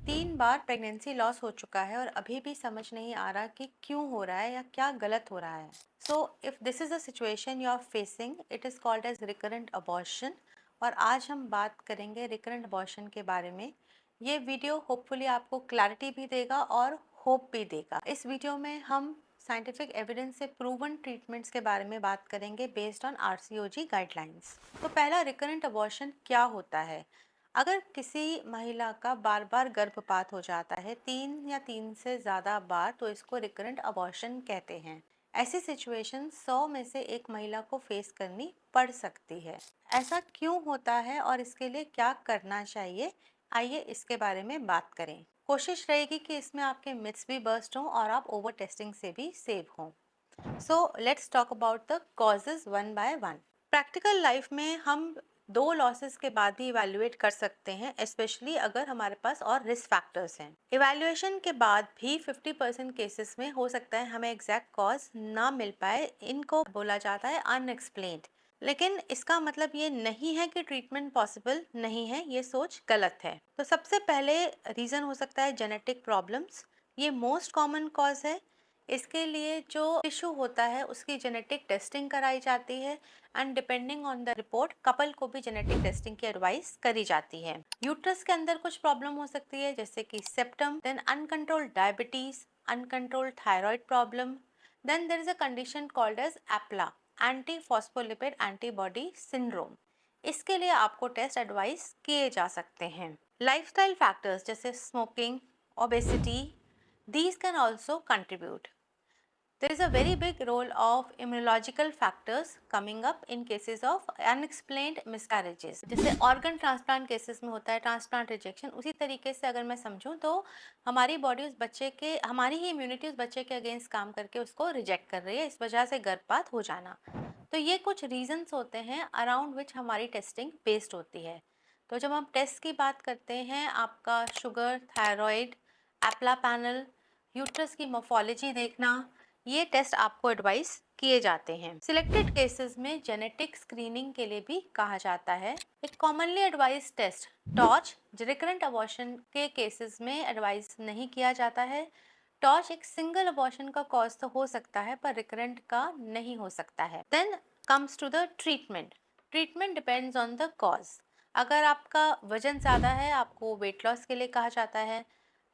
3 बार pregnancy loss हो चुका है और अभी भी समझ नहीं आ रहा कि क्यों हो रहा है या क्या गलत हो रहा है। So if this is a situation you are facing, it is called as recurrent abortion. और आज हम बात करेंगे रिकरेंट अबॉर्शन के बारे में। ये वीडियो होपफुली आपको क्लैरिटी भी देगा और होप भी देगा। इस वीडियो में हम साइंटिफिक एविडेंस से प्रूवन ट्रीटमेंट्स के बारे में बात करेंगे बेस्ड ऑन RCOG गाइडलाइंस। तो पहला, रिकरेंट अबॉर्शन क्या होता है? अगर किसी महिला का बार बार गर्भपात हो जाता है 3 या 3 से ज़्यादा बार, तो इसको रिकरेंट अबॉर्शन कहते हैं। ऐसी सिचुएशन 100 में से एक महिला को फेस करनी पड़ सकती है। ऐसा क्यों होता है और इसके लिए क्या करना चाहिए, आइए इसके बारे में बात करें। कोशिश रहेगी कि इसमें आपके मिथ्स भी बर्स्ट हों और आप ओवर टेस्टिंग से भी सेव हों। So let's talk about the causes one by one. Practical life में हम 2 लॉसेस के बाद भी इवैल्यूएट कर सकते हैं, स्पेशली अगर हमारे पास और रिस्क फैक्टर्स हैं। इवैल्यूएशन के बाद भी 50% केसेस में हो सकता है हमें एग्जैक्ट कॉज ना मिल पाए। इनको बोला जाता है अनएक्सप्लेन्ड। लेकिन इसका मतलब ये नहीं है कि ट्रीटमेंट पॉसिबल नहीं है, ये सोच गलत है। तो सबसे पहले रीज़न हो सकता है जेनेटिक प्रॉब्लम्स। ये मोस्ट कॉमन कॉज है। इसके लिए जो टिश्यू होता है उसकी जेनेटिक टेस्टिंग कराई जाती है and depending on the report couple को भी जेनेटिक टेस्टिंग की एडवाइस करी जाती है। यूट्रस के अंदर कुछ प्रॉब्लम हो सकती है जैसे कि septum, then uncontrolled diabetes, uncontrolled thyroid problem, then there is a condition called as APLA, anti phospholipid antibody syndrome. इसके लिए आपको टेस्ट एडवाइस किए जा सकते हैं। लाइफस्टाइल फैक्टर्स जैसे smoking, obesity, these can also contribute. There is a very big role of immunological factors coming up in cases of unexplained miscarriages. जैसे organ transplant cases में होता है ट्रांसप्लांट रिजेक्शन, उसी तरीके से अगर मैं समझूं तो हमारी बॉडी उस बच्चे के, हमारी ही इम्यूनिटी उस बच्चे के अगेंस्ट काम करके उसको रिजेक्ट कर रही है, इस वजह से गर्भपात हो जाना। तो ये कुछ रीजंस होते हैं अराउंड विच हमारी टेस्टिंग बेस्ड होती है। तो जब हम टेस्ट की बात करते हैं, आपका sugar, thyroid, APLA panel, uterus की मोफोलॉजी देखना, ये टेस्ट आपको एडवाइस किए जाते हैं। सिलेक्टेड केसेस में जेनेटिक स्क्रीनिंग के लिए भी कहा जाता है। एक commonly advise test TORCH recurrent abortion के केसेस में एडवाइस नहीं किया जाता है। टॉर्च एक सिंगल अबॉर्शन का कॉज तो हो सकता है पर रिकरेंट का नहीं हो सकता है। Then comes to the treatment. Treatment depends on the cause. अगर आपका वजन ज़्यादा है, आपको वेट लॉस के लिए कहा जाता है।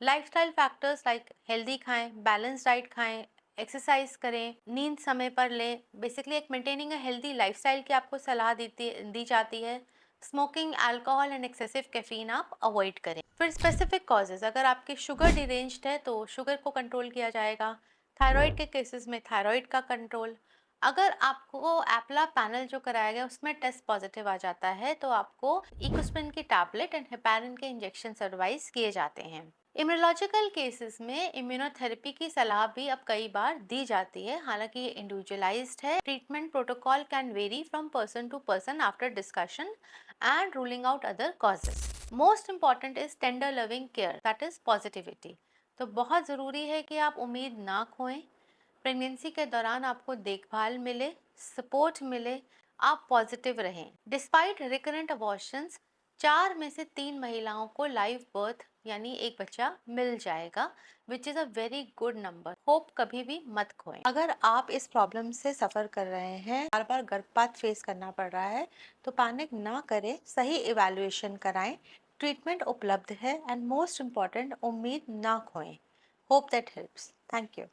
लाइफस्टाइल फैक्टर्स लाइक हेल्दी खाएं, बैलेंस डाइट खाएं, एक्सरसाइज करें, नींद समय पर लें। बेसिकली एक मेंटेनिंग अ हेल्दी लाइफस्टाइल की आपको सलाह दी जाती है। Smoking, alcohol and excessive caffeine आप अवॉइड करें। फिर स्पेसिफिक कॉजेज, अगर आपकी शुगर डिरेंज्ड है तो शुगर को कंट्रोल किया जाएगा। थायराइड के केसेस में थायराइड का कंट्रोल। अगर आपको एप्ला पैनल जो कराया गया उसमें टेस्ट पॉजिटिव आ जाता है तो आपको इकोस्प्रिन की टैबलेट एंड हेपारिन के इंजेक्शन एडवाइस किए जाते हैं। इम्यूनोलॉजिकल केसेस में इम्यूनोथेरेपी की सलाह भी अब कई बार दी जाती है, हालांकि ये इंडिविजुअलाइज्ड है। Treatment protocol can vary from person to person after discussion and ruling out other causes. Most important is tender loving care, that is positivity. तो बहुत ज़रूरी है कि आप उम्मीद ना खोएं। प्रेगनेंसी के दौरान आपको देखभाल मिले, सपोर्ट मिले, आप पॉजिटिव रहें। डिस्पाइट रिकरेंट अबॉर्शंस 4 में से 3 महिलाओं को लाइव बर्थ यानी एक बच्चा मिल जाएगा, which is a very good number. Hope कभी भी मत खोएं। अगर आप इस प्रॉब्लम से सफ़र कर रहे हैं, बार बार गर्भपात फेस करना पड़ रहा है, तो पैनिक ना करें, सही इवैल्यूएशन कराएं। ट्रीटमेंट उपलब्ध है एंड मोस्ट इम्पॉर्टेंट, उम्मीद ना खोएं। Hope that helps. Thank you.